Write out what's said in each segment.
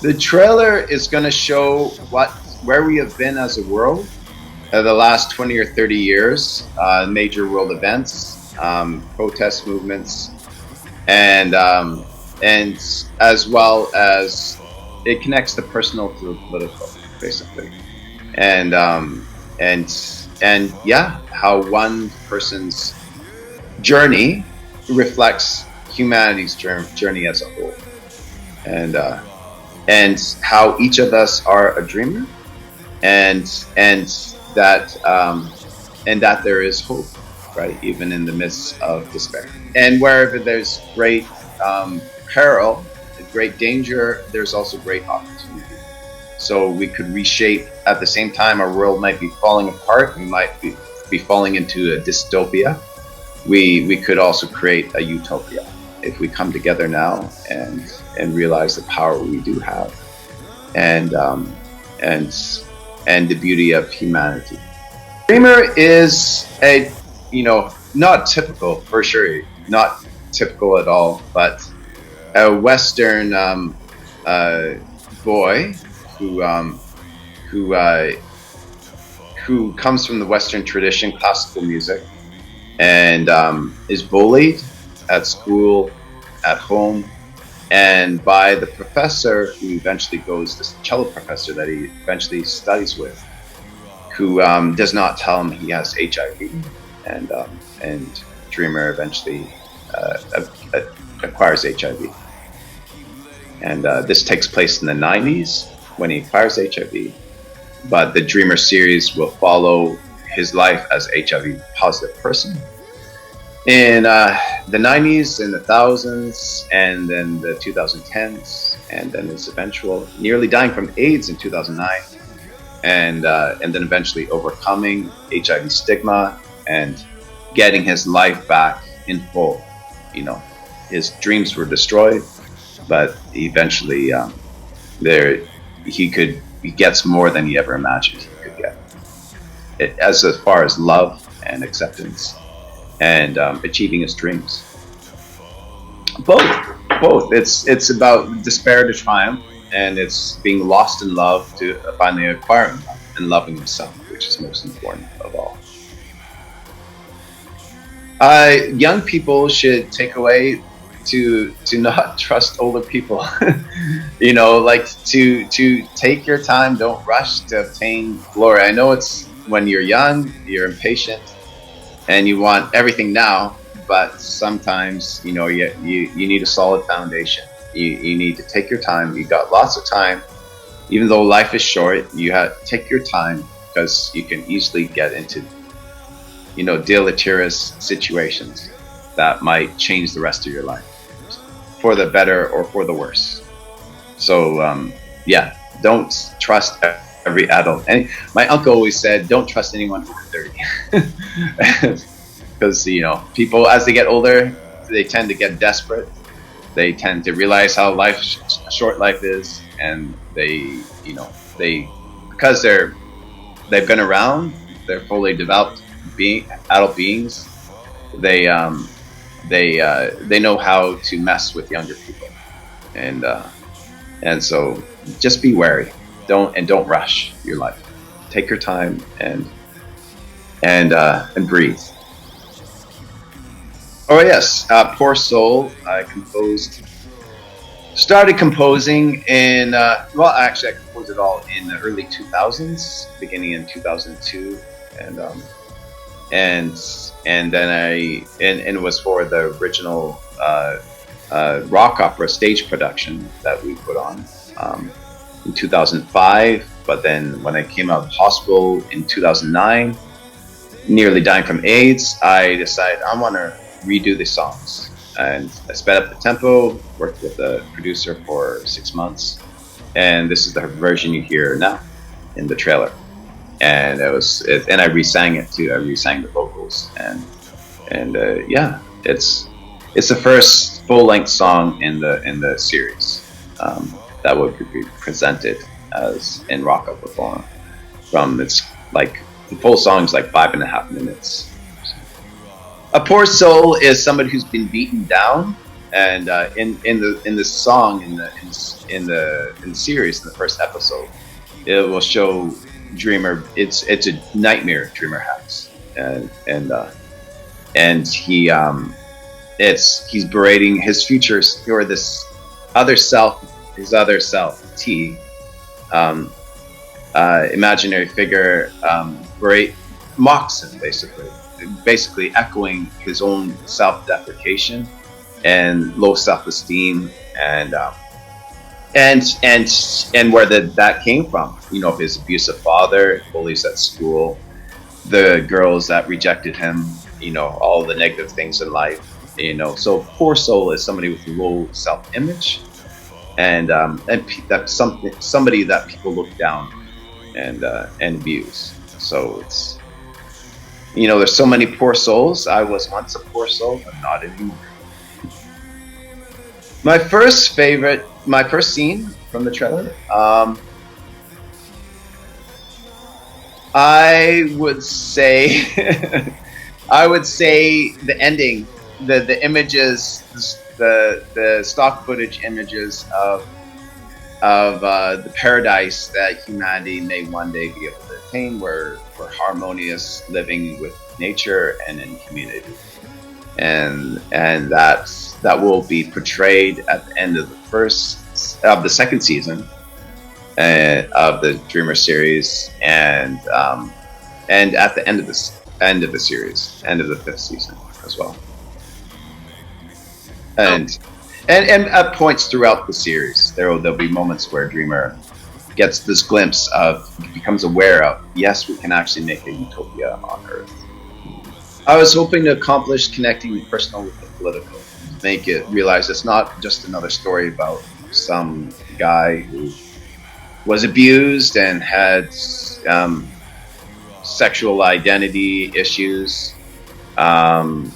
The trailer is going to show where we have been as a world the last 20 or 30 years, major world events, protest movements, and as well as it connects the personal to the political, basically, and yeah, how one person's journey reflects humanity's journey as a whole, and how each of us are a dreamer, and that there is hope, right, even in the midst of despair. And wherever there's great peril, great danger, there's also great opportunity. So we could reshape at the same time. Our world might be falling apart. We might be falling into a dystopia. We could also create a utopia if we come together now and realize the power we do have, and the beauty of humanity. Dreamer is not typical, for sure, not typical at all, but a Western boy who comes from the Western tradition, classical music, and is bullied at school, at home, and by the professor who eventually goes, this cello professor that he eventually studies with, who does not tell him he has HIV, and Dreamer eventually acquires HIV. And this takes place in the 90s when he acquires HIV, but the Dreamer series will follow his life as HIV positive person in the 90s, in the thousands, and then the 2010s, and then his eventual nearly dying from AIDS in 2009, and then eventually overcoming HIV stigma and getting his life back in full. His dreams were destroyed, but eventually he gets more than he ever imagined he could get, as far as love and acceptance, and achieving his dreams. Both. It's about despair to triumph, and it's being lost in love to finally acquiring love and loving himself, which is most important of all. Young people should take away to not trust older people. Like to take your time. Don't rush to obtain glory. I know it's when you're young, you're impatient, and you want everything now. But sometimes, you need a solid foundation. You need to take your time. You got lots of time. Even though life is short, you have to take your time, because you can easily get into, deleterious situations that might change the rest of your life, for the better or for the worse. So, don't trust every adult. And my uncle always said, don't trust anyone over 30. Because, people, as they get older, they tend to get desperate. They tend to realize how short life is, and because they've been around, they're fully developed adult beings. They know how to mess with younger people, and so just be wary. Don't rush your life. Take your time and breathe. Oh yes, Poor Soul. I started composing in, actually I composed it all in the early 2000s, beginning in 2002, and then it was for the original rock opera stage production that we put on in 2005. But then when I came out of the hospital in 2009, nearly dying from AIDS, I decided I want to redo the songs, and I sped up the tempo, worked with the producer for 6 months, and this is the version you hear now in the trailer. And and I re-sang it too. I re-sang the vocals, and it's the first full-length song in the series that would be presented as in rock opera form. It's like the full song's like 5.5 minutes. A poor soul is somebody who's been beaten down, And in the song in the series in the first episode, it will show Dreamer. It's a nightmare Dreamer has, and he's berating his futures or this other self, his other self T, um, imaginary figure, berate mocks him basically echoing his own self-deprecation and low self-esteem and where that came from, his abusive father, bullies at school, the girls that rejected him, all the negative things in life, so poor soul is somebody with low self-image and that's somebody that people look down and abuse. So it's, there's so many poor souls. I was once a poor soul, but not anymore. My first scene from the trailer, I would say, I would say the ending, the images, the stock footage images of the paradise that humanity may one day be able to attain, where we're harmonious living with nature and in community, and that will be portrayed at the end of the second season of the Dreamer series, and at the end of the series, end of the fifth season as well, and at points throughout the series, there'll be moments where Dreamer gets this glimpse of, becomes aware of, yes, we can actually make a utopia on Earth. I was hoping to accomplish connecting the personal with the political, make it realize it's not just another story about some guy who was abused and had sexual identity issues, and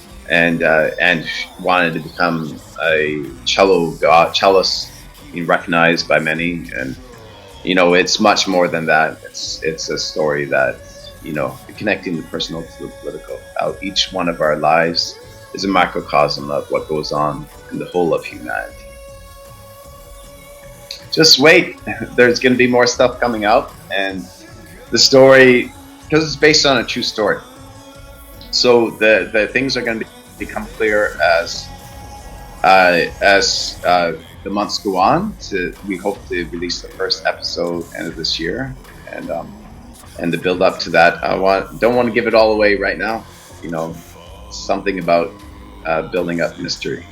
wanted to become a cellist, recognized by many, and it's much more than that. It's a story that, connecting the personal to the political. How each one of our lives is a microcosm of what goes on in the whole of humanity. Just wait, there's going to be more stuff coming out, and the story, because it's based on a true story, so the things are going to become clear as the months go on. We hope to release the first episode end of this year, and the build up to that, don't want to give it all away right now. Something about building up mystery.